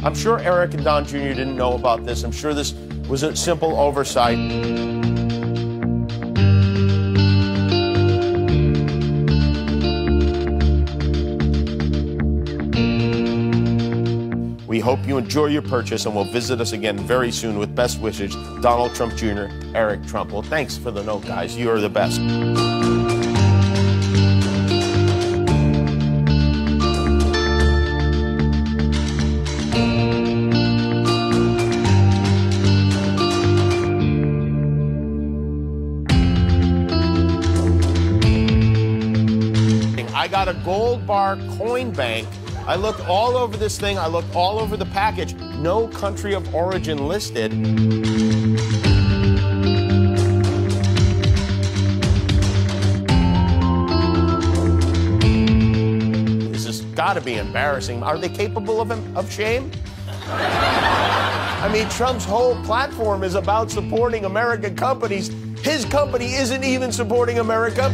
I'm sure Eric and Don Jr. didn't know about this. I'm sure this was a simple oversight. We hope you enjoy your purchase and will visit us again very soon with best wishes, Donald Trump Jr., Eric Trump. Well, thanks for the note, guys. You are the best. I got a gold bar coin bank. I looked all over this thing. I looked all over the package. No country of origin listed. This has got to be embarrassing. Are they capable of shame? I mean, Trump's whole platform is about supporting American companies. His company isn't even supporting America.